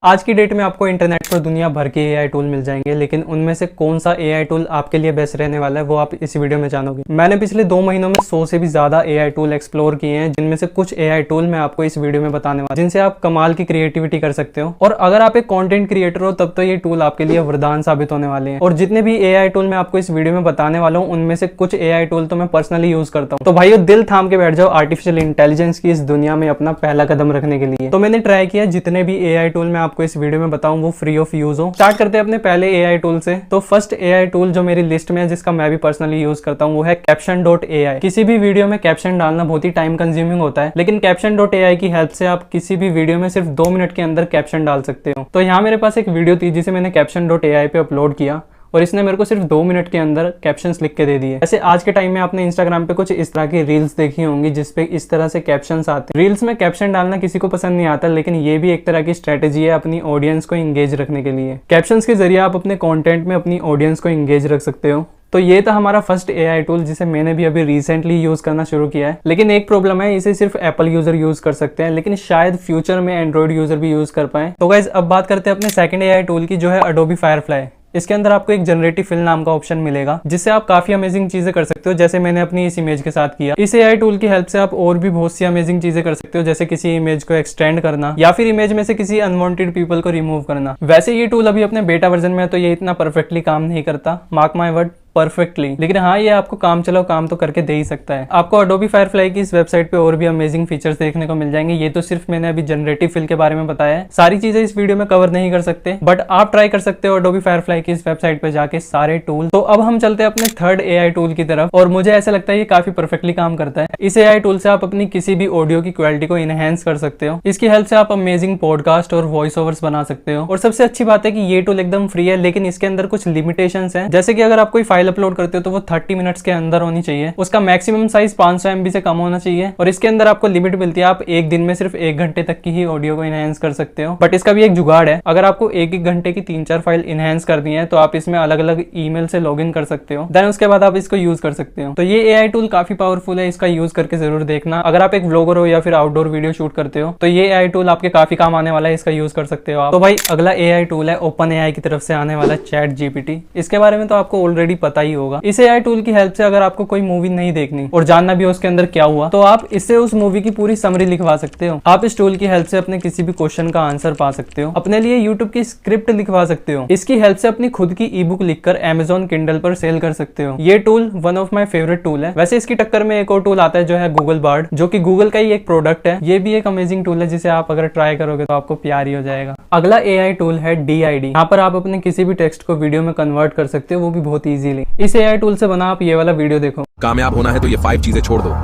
आज की डेट में आपको इंटरनेट पर दुनिया भर के एआई टूल मिल जाएंगे, लेकिन उनमें से कौन सा एआई टूल आपके लिए बेस्ट रहने वाला है वो आप इस वीडियो में जानोगे। मैंने पिछले 2 महीनों में 100 से भी ज्यादा एआई टूल एक्सप्लोर किए हैं, जिनमें से कुछ एआई टूल मैं आपको इस वीडियो में बताने वाला हूं, जिनसे आप कमाल की क्रिएटिविटी कर सकते हो। और अगर आप एक कॉन्टेंट क्रिएटर हो तब तो ये टूल आपके लिए वरदान साबित होने वाले हैं। और जितने भी एआई टूल मैं आपको इस वीडियो में बताने वाला हूँ उनमें से कुछ एआई टूल तो मैं पर्सनली यूज करता हूँ। तो भाइयों, दिल थाम के बैठ जाओ आर्टिफिशियल इंटेलिजेंस की इस दुनिया में अपना पहला कदम रखने के लिए। तो मैंने ट्राई किया जितने भी एआई टूल मैं आपको इस वीडियो में वो फ्री ऑफ यूज हो। स्टार्ट करते हैं अपने पहले एआई टूल से। तो फर्स्ट एआई टूल जो मेरी लिस्ट में है, जिसका मैं भी पर्सनली यूज करता हूं, वो है Caption.ai। किसी भी वीडियो में कैप्शन डालना बहुत ही टाइम कंज्यूमिंग होता है, लेकिन Caption.ai की हेल्प से आप किसी भी वीडियो में सिर्फ 2 मिनट के अंदर कैप्शन डाल सकते हो। तो यहाँ मेरे पास एक वीडियो थी जिसे मैंने Caption.ai पे अपलोड किया और इसने मेरे को सिर्फ 2 मिनट के अंदर कैप्शंस लिख के दे दिए। ऐसे आज के टाइम में आपने इंस्टाग्राम पे कुछ इस तरह की रील्स देखी होंगी जिसपे इस तरह से कैप्शंस आते हैं। रील्स में कैप्शन डालना किसी को पसंद नहीं आता, लेकिन ये भी एक तरह की स्ट्रेटेजी है अपनी ऑडियंस को इंगेज रखने के लिए। कैप्शंस के जरिए आप अपने कंटेंट में अपनी ऑडियंस को इंगेज रख सकते हो। तो ये था हमारा फर्स्ट एआई टूल जिसे मैंने भी अभी रिसेंटली यूज करना शुरू किया है। लेकिन एक प्रॉब्लम है, इसे सिर्फ एप्पल यूजर यूज कर सकते हैं, लेकिन शायद फ्यूचर में एंड्रॉइड यूजर भी यूज कर पाए। तो गाइज अब बात करते हैं अपने सेकंड एआई टूल की, जो है Adobe Firefly। इसके अंदर आपको एक जनरेटिव फिल नाम का ऑप्शन मिलेगा, जिससे आप काफी अमेजिंग चीजें कर सकते हो, जैसे मैंने अपनी इस इमेज के साथ किया। इस एआई टूल की हेल्प से आप और भी बहुत सी अमेजिंग चीजें कर सकते हो, जैसे किसी इमेज को एक्सटेंड करना या फिर इमेज में से किसी अनवांटेड पीपल को रिमूव करना। वैसे ये टूल अभी अपने बेटा वर्जन में है, तो ये इतना परफेक्टली काम नहीं करता, मार्क माय वर्ड, परफेक्टली। लेकिन हाँ, ये आपको काम चलाओ काम तो करके दे ही सकता है। आपको Adobe Firefly की इस वेबसाइट पे और भी अमेजिंग फीचर्स देखने को मिल जाएंगे। ये तो सिर्फ मैंने अभी जनरेटिव फिल के बारे में बताया है, सारी चीजें इस वीडियो में कवर नहीं कर सकते, बट आप ट्राई कर सकते हो Adobe Firefly की इस वेबसाइट पे जाके सारे टूल। तो अब हम चलते हैं अपने थर्ड एआई टूल की तरफ, और मुझे ऐसा लगता है ये काफी परफेक्टली काम करता है। इस एआई टूल से आप अपनी किसी भी ऑडियो की क्वालिटी को इनहेंस कर सकते हो। इसकी हेल्प से आप अमेजिंग पॉडकास्ट और वॉइस ओवर्स बना सकते हो। और सबसे अच्छी बात है कि ये टूल एकदम फ्री है, लेकिन इसके अंदर कुछ लिमिटेशंस हैं। जैसे कि अगर आप कोई फाइल अपलोड करते हो तो वो 30 मिनट्स के अंदर होनी चाहिए, उसका मैक्सिमम साइज 500 MB से कम होना चाहिए, और इसके अंदर आपको लिमिट मिलती है, आप एक दिन में सिर्फ 1 घंटे तक की ही ऑडियो को इनहेंस कर सकते हो। बट इसका भी एक जुगाड़ है, अगर आपको 1 घंटे की 3-4 फाइल इनहेंस करनी है तो आप इसमें अलग अलग ईमेल से लॉगिन कर सकते हो, देन उसके बाद आप इसको यूज कर सकते हो। तो ये एआई टूल काफी पावरफुल है, इसका यूज करके जरूर देखना। अगर आप एक व्लॉगर हो या फिर आउटडोर वीडियो शूट करते हो तो ये एआई टूल आपके काफी काम आने वाला है, इसका यूज कर सकते हो आप। तो भाई अगला एआई टूल है OpenAI की तरफ से आने वाला ChatGPT। इसके बारे में तो आपको ऑलरेडी पता ही होगा। इस एआई टूल की हेल्प से अगर आपको कोई मूवी नहीं देखनी और जानना भी उसके अंदर क्या हुआ, तो आप इससे उस मूवी की पूरी समरी लिखवा सकते हो। आप इस टूल की हेल्प से अपने किसी भी क्वेश्चन का आंसर पा सकते हो, अपने लिए यूट्यूब की स्क्रिप्ट लिखवा सकते हो। इसकी हेल्प से अपनी खुद की ई बुक लिखकर Amazon Kindle पर सेल कर सकते हो। ये tool one of my favourite tool है। वैसे इसकी टक्कर में एक और टूल आता है जो है Google Bard, जो कि गूगल का ही एक प्रोडक्ट है। ये भी एक अमेजिंग टूल है, जिसे आप अगर ट्राई करोगे तो आपको प्यार ही हो जाएगा। अगला एआई टूल है DID। यहाँ पर आप अपने किसी भी टेक्स्ट को वीडियो में कन्वर्ट कर सकते हो, वो भी बहुत इजीली। इस एआई टूल से बना आप ये वाला वीडियो देखो। कामयाब होना है तो ये 5 चीजें छोड़ दो।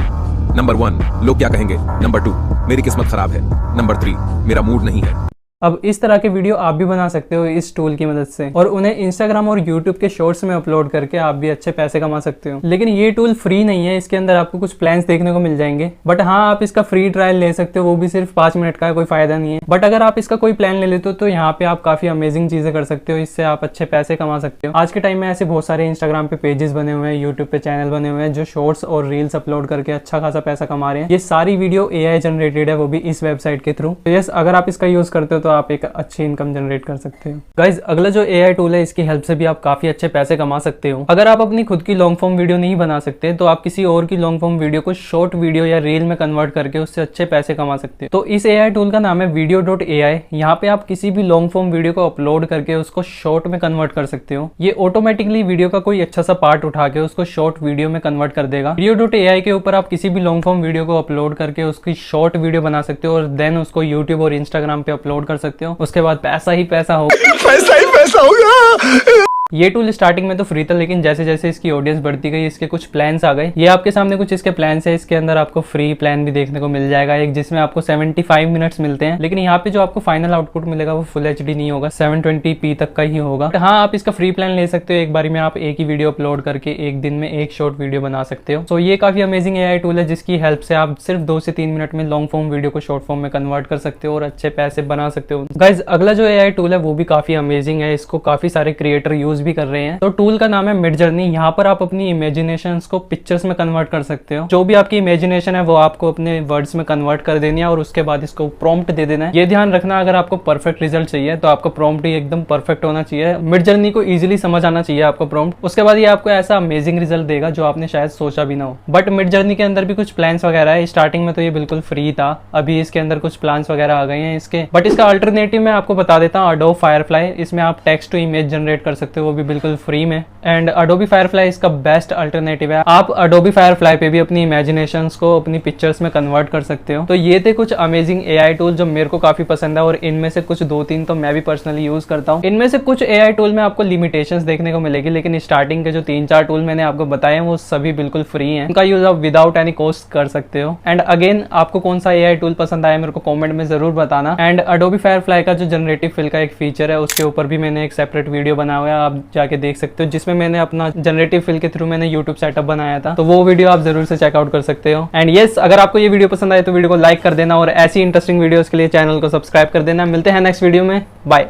नंबर 1, लोग क्या कहेंगे। नंबर 2, मेरी किस्मत खराब है। नंबर 3, मेरा मूड नहीं है। अब इस तरह के वीडियो आप भी बना सकते हो इस टूल की मदद से, और उन्हें इंस्टाग्राम और यूट्यूब के शॉर्ट्स में अपलोड करके आप भी अच्छे पैसे कमा सकते हो। लेकिन ये टूल फ्री नहीं है, इसके अंदर आपको कुछ प्लान्स देखने को मिल जाएंगे। बट हाँ, आप इसका फ्री ट्रायल ले सकते हो, वो भी सिर्फ 5 मिनट का है, कोई फायदा नहीं है। बट अगर आप इसका कोई प्लान ले लेते हो तो यहाँ पे आप काफी अमेजिंग चीजें कर सकते हो, इससे आप अच्छे पैसे कमा सकते हो। आज के टाइम में ऐसे बहुत सारे इंस्टाग्राम पे पेजेस बने हुए हैं, यूट्यूब पे चैनल बने हुए हैं, जो शॉर्ट्स और रील्स अपलोड करके अच्छा खासा पैसा कमा रहे हैं। ये सारी वीडियो एआई जनरेटेड है, वो भी इस वेबसाइट के थ्रू। तो यस, अगर आप इसका यूज करते हो तो आप एक अच्छी इनकम जनरेट कर सकते हो। गाइज अगला जो एआई टूल है, इसकी हेल्प से भी आप काफी अच्छे पैसे कमा सकते हो। अगर आप अपनी खुद की लॉन्ग फॉर्म वीडियो नहीं बना सकते तो आप किसी और की लॉन्ग फॉर्म वीडियो को शॉर्ट वीडियो या रील में कन्वर्ट करके उससे अच्छे पैसे कमा सकते हो। तो इस एआई टूल का नाम है Video.ai। यहाँ पे आप किसी भी लॉन्ग फॉर्म वीडियो को अपलोड करके उसको शॉर्ट में कन्वर्ट कर सकते हो। ये ऑटोमेटिकली वीडियो का कोई अच्छा सा पार्ट उठा के उसको शॉर्ट वीडियो में कन्वर्ट कर देगा। Video.ai के ऊपर आप किसी भी लॉन्ग फॉर्म वीडियो को अपलोड करके उसकी शॉर्ट वीडियो बना सकते हो और देन उसको यूट्यूब और इंस्टाग्राम पे अपलोड कर सकते हो। उसके बाद पैसा ही पैसा होगा। ये टूल स्टार्टिंग में तो फ्री था, लेकिन जैसे जैसे इसकी ऑडियंस बढ़ती गई इसके कुछ प्लान्स आ गए। ये आपके सामने कुछ इसके प्लान्स है। इसके अंदर आपको फ्री प्लान भी देखने को मिल जाएगा, एक जिसमें आपको 75 मिनट्स मिलते हैं, लेकिन यहाँ पे जो आपको फाइनल आउटपुट मिलेगा वो फुल HD नहीं होगा, 720p तक का ही होगा। हाँ, आप इसका फ्री प्लान ले सकते हो। एक बारी में आप एक ही वीडियो अपलोड करके एक दिन में एक शॉर्ट वीडियो बना सकते हो। तो ये काफी अमेजिंग एआई टूल है, जिसकी हेल्प से आप सिर्फ 2 से 3 मिनट में लॉन्ग फॉर्म वीडियो को शॉर्ट फॉर्म में कन्वर्ट कर सकते हो और अच्छे पैसे बना सकते हो। गाइज अगला जो एआई टूल है वो भी काफी अमेजिंग है, इसको काफी सारे क्रिएटर यूज यूज भी कर रहे हैं। तो टूल का नाम है मिड जर्नी। यहाँ पर आप अपनी इमेजिनेशंस को पिक्चर्स में कन्वर्ट कर सकते हो। जो भी आपकी इमेजिनेशन है वो आपको अपने वर्ड्स में कन्वर्ट कर देनी है और उसके बाद इसको प्रॉम्प्ट दे देना है। ये ध्यान रखना, अगर आपको परफेक्ट रिजल्ट चाहिए तो आपको प्रॉम्प्ट ही एकदम परफेक्ट होना चाहिए। मिड जर्नी को इजीली समझ आना चाहिए आपको प्रॉम्प्ट। उसके बाद ये आपको ऐसा अमेजिंग रिजल्ट देगा जो आपने शायद सोचा भी ना हो। बट मिड जर्नी के अंदर भी कुछ प्लान्स वगैरह है। स्टार्टिंग में तो ये बिल्कुल फ्री था, अभी इसके अंदर कुछ प्लान्स वगैरह आ गए हैं इसके। बट इसका अल्टरनेटिव मैं आपको बता देता हूँ, अडोब फायरफ्लाई। इसमें आप टेक्स्ट टू इमेज जनरेट कर सकते हो, वो भी बिल्कुल फ्री में। एंड अडोबी फायरफ्लाई इसका बेस्ट अल्टरनेटिव है। आप अडोबी फायरफ्लाई पे भी अपनी इमेजिनेशंस को अपनी पिक्चर्स में कन्वर्ट कर सकते हो। तो ये थे कुछ अमेजिंग एआई टूल जो मेरे को काफी पसंद है और इनमें से कुछ 2-3 तो मैं भी पर्सनली यूज करता हूँ। इनमें से कुछ एआई टूल में आपको लिमिटेशंस देखने को मिलेगी, लेकिन स्टार्टिंग के जो 3-4 टूल मैंने आपको बताए हैं वो सभी बिल्कुल फ्री हैं। उनका यूज आप विदाउट एनी कॉस्ट कर सकते हो। एंड अगेन, आपको कौन सा एआई टूल पसंद आया मेरे को कमेंट में जरूर बताना। एंड अडोबी फायरफ्लाई का जो जनरेटिव फिल का एक फीचर है उसके ऊपर भी मैंने एक सेपरेट वीडियो बनाया हुआ है, आप जाके देख सकते हो, जिसमें मैंने अपना जनरेटिव फिल के थ्रू मैंने यूट्यूब सेटअप बनाया था। तो वो वीडियो आप जरूर से चेकआउट कर सकते हो। एंड यस, अगर आपको ये वीडियो पसंद आए तो वीडियो को लाइक कर देना और ऐसी इंटरेस्टिंग वीडियोस के लिए चैनल को सब्सक्राइब कर देना। मिलते हैं नेक्स्ट वीडियो में, बाय।